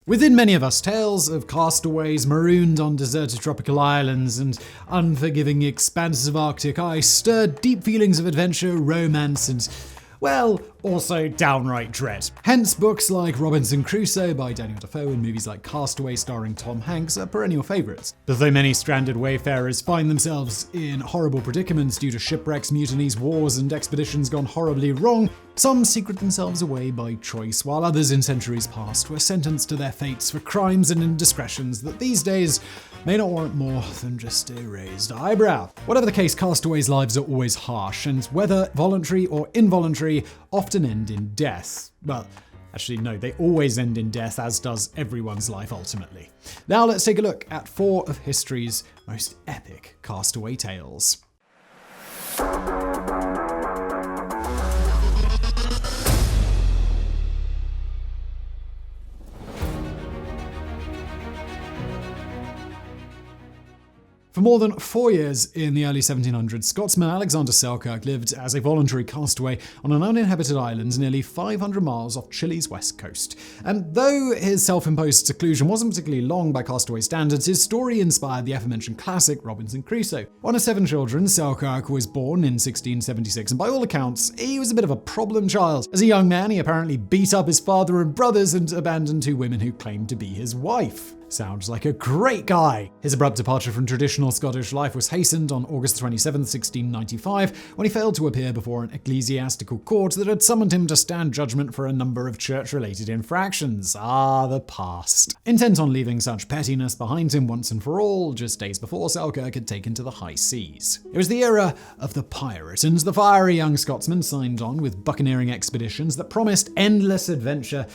Within many of us, tales of castaways marooned on deserted tropical islands and unforgiving expanses of Arctic ice stirred deep feelings of adventure, romance, and, well, also downright dread. Hence, books like Robinson Crusoe by Daniel Defoe and movies like Castaway starring Tom Hanks are perennial favourites. But though many stranded wayfarers find themselves in horrible predicaments due to shipwrecks, mutinies, wars, and expeditions gone horribly wrong, some secret themselves away by choice, while others in centuries past were sentenced to their fates for crimes and indiscretions that these days may not warrant more than just a raised eyebrow. Whatever the case, castaways' lives are always harsh, and whether voluntary or involuntary, often end in death. Well, actually no, they always end in death, as does everyone's life ultimately. Now let's take a look at 4 of history's most epic castaway tales. For more than 4 years in the early 1700s, Scotsman Alexander Selkirk lived as a voluntary castaway on an uninhabited island nearly 500 miles off Chile's west coast. And though his self-imposed seclusion wasn't particularly long by castaway standards, his story inspired the aforementioned classic Robinson Crusoe. One of 7 children, Selkirk was born in 1676, and by all accounts, he was a bit of a problem child. As a young man, he apparently beat up his father and brothers and abandoned 2 women who claimed to be his wife. Sounds like a great guy. His abrupt departure from traditional Scottish life was hastened on August 27, 1695, when he failed to appear before an ecclesiastical court that had summoned him to stand judgment for a number of church-related infractions. Ah, the past. Intent on leaving such pettiness behind him once and for all, just days before Selkirk had taken to the high seas. It was the era of the pirate, and the fiery young Scotsman signed on with buccaneering expeditions that promised endless adventure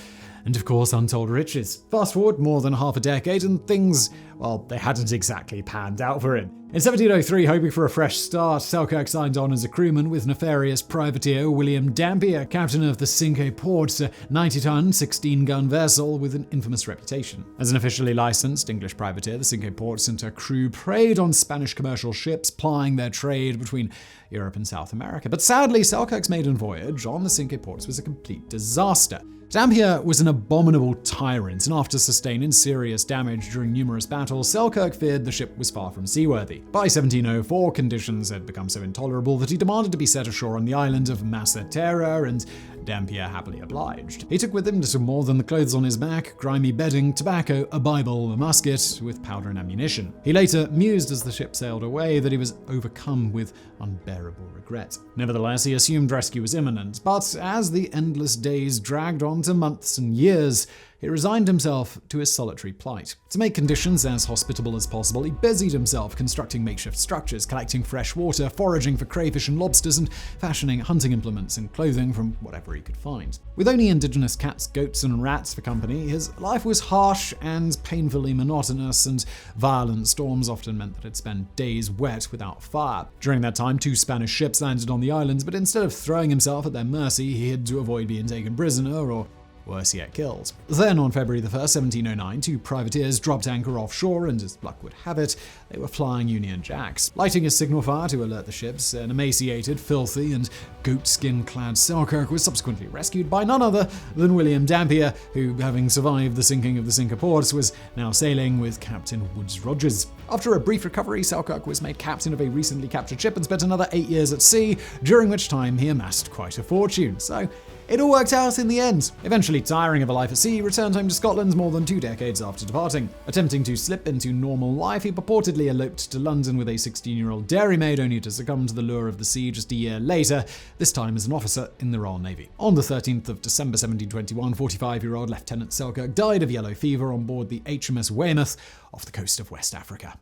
and of course untold riches. Fast forward more than half a decade and things, well, they hadn't exactly panned out for him. In 1703, hoping for a fresh start, Selkirk signed on as a crewman with nefarious privateer William Dampier, captain of the Cinque Ports, a 90-ton, 16-gun vessel with an infamous reputation. As an officially licensed English privateer, the Cinque Ports and her crew preyed on Spanish commercial ships plying their trade between Europe and South America. But sadly, Selkirk's maiden voyage on the Cinque Ports was a complete disaster. Dampier was an abominable tyrant, and after sustaining serious damage during numerous battles, Selkirk feared the ship was far from seaworthy. By 1704, conditions had become so intolerable that he demanded to be set ashore on the island of Massa Terra, and Dampier happily obliged. He took with him little more than the clothes on his back, grimy bedding, tobacco, a Bible, a musket, with powder and ammunition. He later mused as the ship sailed away that he was overcome with unbearable regret. Nevertheless, he assumed rescue was imminent, but as the endless days dragged on to months and years, he resigned himself to his solitary plight. To make conditions as hospitable as possible, he busied himself constructing makeshift structures, collecting fresh water, foraging for crayfish and lobsters, and fashioning hunting implements and clothing from whatever he could find. With only indigenous cats, goats, and rats for company, his life was harsh and painfully monotonous, and violent storms often meant that he'd spend days wet without fire. During that time, 2 Spanish ships landed on the islands, but instead of throwing himself at their mercy, he had to avoid being taken prisoner or worse yet, killed. Then, on February 1, 1709, 2 privateers dropped anchor offshore, and as luck would have it, they were flying Union Jacks. Lighting a signal fire to alert the ships, an emaciated, filthy, and goatskin-clad Selkirk was subsequently rescued by none other than William Dampier, who, having survived the sinking of the Cinque Ports, was now sailing with Captain Woodes Rogers. After a brief recovery, Selkirk was made captain of a recently captured ship and spent another 8 years at sea, during which time he amassed quite a fortune. So, it all worked out in the end. Eventually tiring of a life at sea, he returned home to Scotland more than 2 decades after departing. Attempting to slip into normal life, he purportedly eloped to London with a 16-year-old dairymaid, only to succumb to the lure of the sea just a year later, this time as an officer in the Royal Navy. On the 13th of December 1721, 45-year-old Lieutenant Selkirk died of yellow fever on board the HMS Weymouth off the coast of West Africa.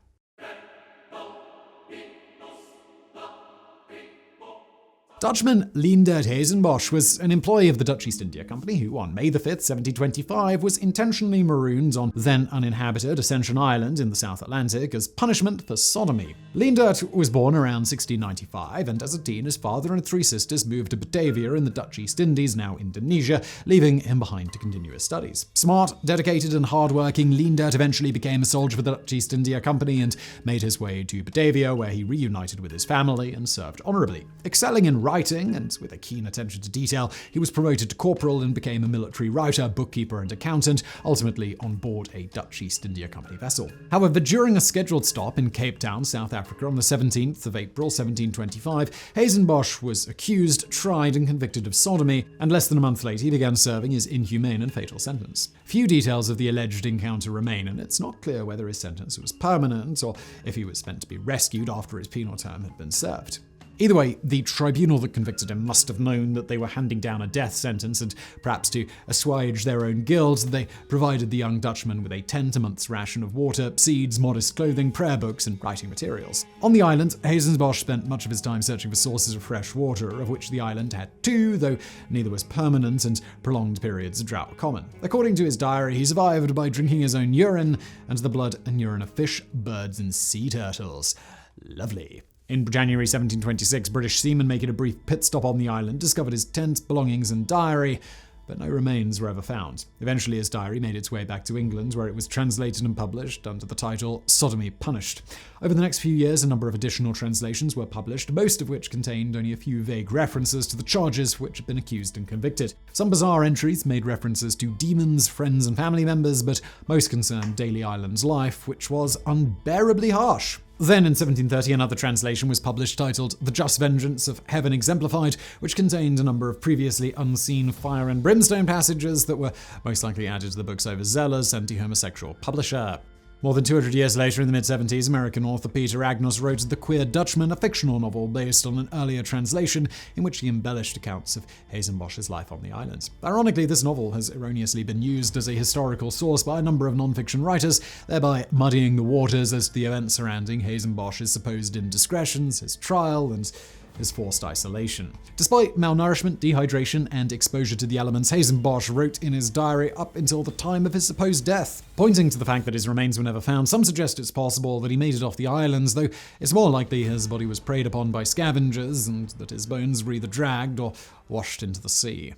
Dutchman Leendert Hazenbosch was an employee of the Dutch East India Company who, on May 5, 1725, was intentionally marooned on then uninhabited Ascension Island in the South Atlantic as punishment for sodomy. Leendert was born around 1695, and as a teen, his father and 3 sisters moved to Batavia in the Dutch East Indies, now Indonesia, leaving him behind to continue his studies. Smart, dedicated, and hardworking, Leendert eventually became a soldier for the Dutch East India Company and made his way to Batavia, where he reunited with his family and served honorably. Excelling in writing, and with a keen attention to detail, he was promoted to corporal and became a military writer, bookkeeper, and accountant, ultimately on board a Dutch East India Company vessel. However, during a scheduled stop in Cape Town, South Africa, on the 17th of April 1725, Hazenbosch was accused, tried, and convicted of sodomy, and less than a month later he began serving his inhumane and fatal sentence. Few details of the alleged encounter remain, and it's not clear whether his sentence was permanent or if he was meant to be rescued after his penal term had been served. Either way, the tribunal that convicted him must have known that they were handing down a death sentence, and perhaps to assuage their own guilt, they provided the young Dutchman with a 10-month ration of water, seeds, modest clothing, prayer books, and writing materials. On the island, Hazenbosch spent much of his time searching for sources of fresh water, of which the island had two, though neither was permanent and prolonged periods of drought were common. According to his diary, he survived by drinking his own urine and the blood and urine of fish, birds, and sea turtles. Lovely. In January 1726, British seamen making a brief pit stop on the island discovered his tent, belongings, and diary, but no remains were ever found. Eventually, his diary made its way back to England, where it was translated and published under the title Sodomy Punished. Over the next few years, a number of additional translations were published, most of which contained only a few vague references to the charges for which had been accused and convicted. Some bizarre entries made references to demons, friends, and family members, but most concerned daily island life, which was unbearably harsh. Then, in 1730, another translation was published titled The Just Vengeance of Heaven Exemplified, which contained a number of previously unseen fire and brimstone passages that were most likely added to the book's overzealous anti-homosexual publisher. More than 200 years later, in the mid-70s, American author Peter Agnos wrote The Queer Dutchman, a fictional novel based on an earlier translation in which he embellished accounts of Hazenbosch's life on the island. Ironically, this novel has erroneously been used as a historical source by a number of non-fiction writers, thereby muddying the waters as to the events surrounding Hazenbosch's supposed indiscretions, his trial, and his forced isolation. Despite malnourishment, dehydration, and exposure to the elements, Hazenbosch wrote in his diary up until the time of his supposed death. Pointing to the fact that his remains were never found, some suggest it's possible that he made it off the islands, though it's more likely his body was preyed upon by scavengers and that his bones were either dragged or washed into the sea.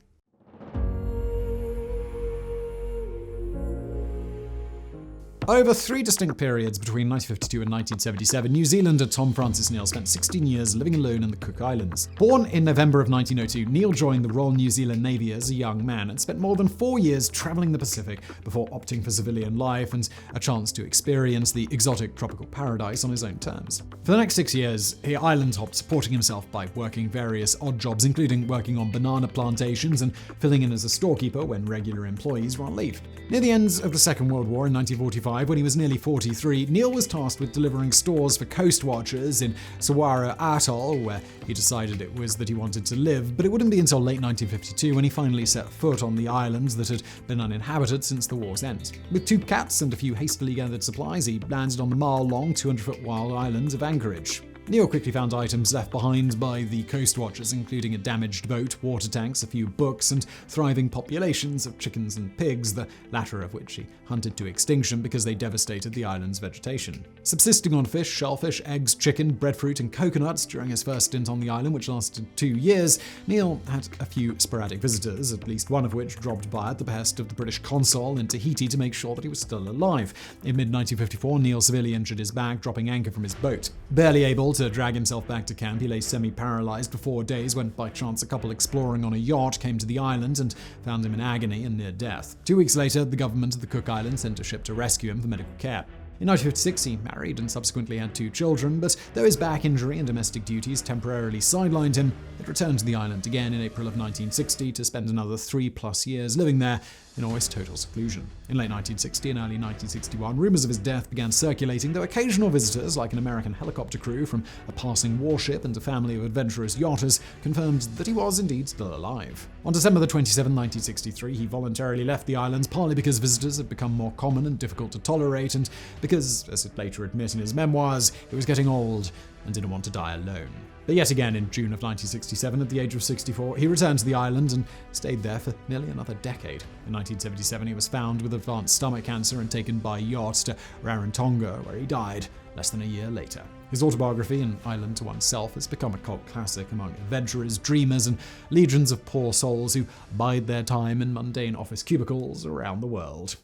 Over three distinct periods between 1952 and 1977, New Zealander Tom Francis Neal spent 16 years living alone in the Cook Islands. Born in November of 1902, Neal joined the Royal New Zealand Navy as a young man and spent more than 4 years traveling the Pacific before opting for civilian life and a chance to experience the exotic tropical paradise on his own terms. For the next 6 years, he island hopped, supporting himself by working various odd jobs, including working on banana plantations and filling in as a storekeeper when regular employees were on leave. Near the end of the Second World War in 1945, when he was nearly 43, Neal was tasked with delivering stores for coast watchers in Sawara Atoll, where he decided it was that he wanted to live, but it wouldn't be until late 1952 when he finally set foot on the islands that had been uninhabited since the war's end. With 2 cats and a few hastily gathered supplies, he landed on the mile-long, 200-foot wild islands of Anchorage. Neal quickly found items left behind by the coast watchers, including a damaged boat, water tanks, a few books, and thriving populations of chickens and pigs, the latter of which he hunted to extinction because they devastated the island's vegetation. Subsisting on fish, shellfish, eggs, chicken, breadfruit, and coconuts during his first stint on the island, which lasted 2 years, Neal had a few sporadic visitors, at least one of which dropped by at the behest of the British consul in Tahiti to make sure that he was still alive. In mid-1954, Neal severely injured his back, dropping anchor from his boat. Barely able to drag himself back to camp, he lay semi-paralyzed for 4 days when, by chance, a couple exploring on a yacht came to the island and found him in agony and near death. 2 weeks later, the government of the Cook Islands sent a ship to rescue him for medical care. In 1956, he married and subsequently had 2 children, but though his back injury and domestic duties temporarily sidelined him, he returned to the island again in April of 1960 to spend another 3+ years living there in almost total seclusion. In late 1960 and early 1961, rumors of his death began circulating, though occasional visitors, like an American helicopter crew from a passing warship and a family of adventurous yachters, confirmed that he was indeed still alive. On December 27, 1963, he voluntarily left the islands, partly because visitors had become more common and difficult to tolerate, and because, as he'd later admit in his memoirs, he was getting old and didn't want to die alone. But yet again, in June of 1967, at the age of 64, he returned to the island and stayed there for nearly another decade. In 1977, he was found with advanced stomach cancer and taken by yacht to Rarotonga, where he died less than a year later. His autobiography, An Island to Oneself, has become a cult classic among adventurers, dreamers, and legions of poor souls who bide their time in mundane office cubicles around the world.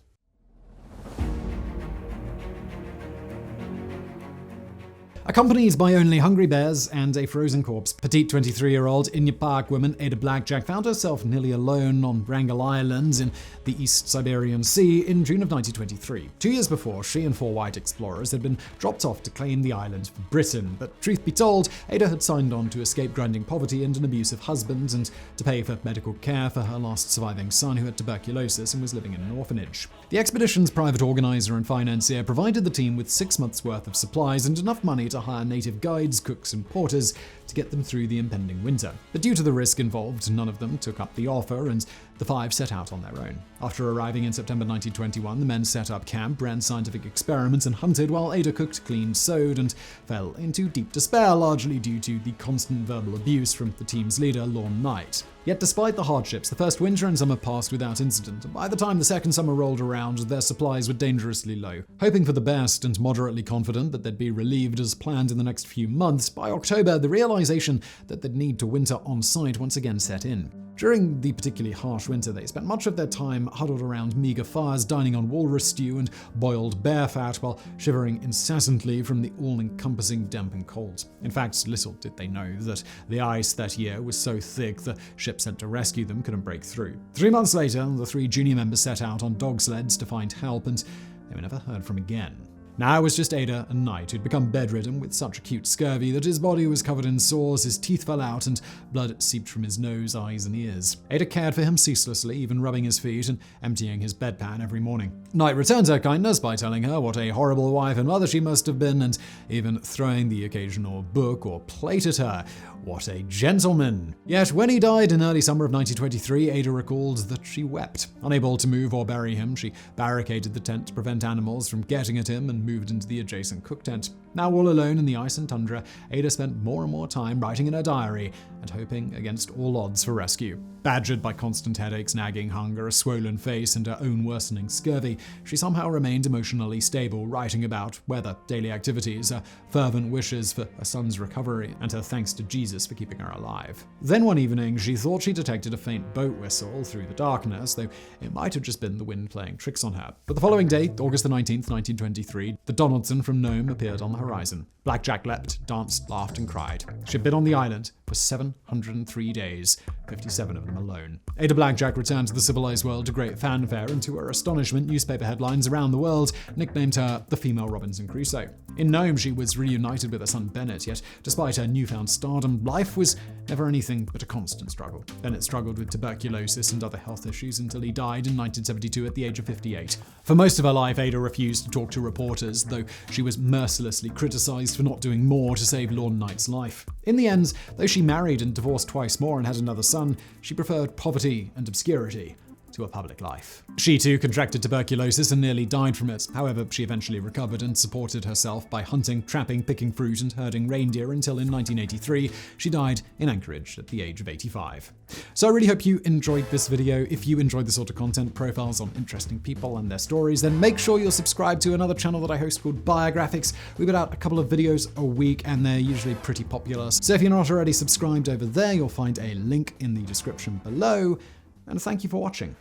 Accompanied by only hungry bears and a frozen corpse, petite 23-year-old Inupiaq woman Ada Blackjack found herself nearly alone on Wrangel Island in the East Siberian Sea in June of 1923. 2 years before, she and 4 white explorers had been dropped off to claim the island for Britain, but truth be told, Ada had signed on to escape grinding poverty and an abusive husband and to pay for medical care for her last surviving son who had tuberculosis and was living in an orphanage. The expedition's private organizer and financier provided the team with 6 months' worth of supplies and enough money to hire native guides, cooks, and porters to get them through the impending winter. But due to the risk involved, none of them took up the offer, and the 5 set out on their own. After arriving in September 1921, the men set up camp, ran scientific experiments, and hunted while Ada cooked, cleaned, sewed, and fell into deep despair, largely due to the constant verbal abuse from the team's leader, Lorne Knight. Yet despite the hardships, the first winter and summer passed without incident, and by the time the second summer rolled around, their supplies were dangerously low. Hoping for the best and moderately confident that they'd be relieved as planned in the next few months, by October, the realization that they'd need to winter on site once again set in. During the particularly harsh winter, they spent much of their time huddled around meager fires, dining on walrus stew and boiled bear fat, while shivering incessantly from the all-encompassing damp and cold. In fact, little did they know that the ice that year was so thick the ship sent to rescue them couldn't break through. 3 months later, the 3 junior members set out on dog sleds to find help, and they were never heard from again. Now it was just Ada and Knight, who'd become bedridden with such acute scurvy that his body was covered in sores, his teeth fell out, and blood seeped from his nose, eyes, and ears. Ada cared for him ceaselessly, even rubbing his feet and emptying his bedpan every morning. Knight returned her kindness by telling her what a horrible wife and mother she must have been, and even throwing the occasional book or plate at her. What a gentleman! Yet when he died in early summer of 1923, Ada recalled that she wept. Unable to move or bury him, she barricaded the tent to prevent animals from getting at him and moved into the adjacent cook tent. Now all alone in the ice and tundra, Ada spent more and more time writing in her diary and hoping against all odds for rescue. Badgered by constant headaches, nagging hunger, a swollen face, and her own worsening scurvy, she somehow remained emotionally stable, writing about weather, daily activities, her fervent wishes for her son's recovery, and her thanks to Jesus for keeping her alive. Then one evening, she thought she detected a faint boat whistle through the darkness, though it might have just been the wind playing tricks on her. But the following day, August the 19th, 1923, the Donaldson from Nome appeared on the horizon. Blackjack leapt, danced, laughed, and cried. She had been on the island for 703 days, 57 of them alone. Ada Blackjack returned to the civilized world to great fanfare, and to her astonishment, newspaper headlines around the world nicknamed her the female Robinson Crusoe. In Nome, she was reunited with her son Bennett, yet despite her newfound stardom, life was never anything but a constant struggle. Bennett struggled with tuberculosis and other health issues until he died in 1972 at the age of 58. For most of her life, Ada refused to talk to reporters, though she was mercilessly criticized for not doing more to save Lorne Knight's life. In the end, though she married and divorced twice more and had another son, she preferred poverty and obscurity to a public life. She too contracted tuberculosis and nearly died from it. However, she eventually recovered and supported herself by hunting, trapping, picking fruit, and herding reindeer until in 1983, she died in Anchorage at the age of 85. So I really hope you enjoyed this video. If you enjoyed the sort of content, profiles on interesting people and their stories, then make sure you're subscribed to another channel that I host called Biographics. We put out a couple of videos a week and they're usually pretty popular. So if you're not already subscribed over there, you'll find a link in the description below. And thank you for watching.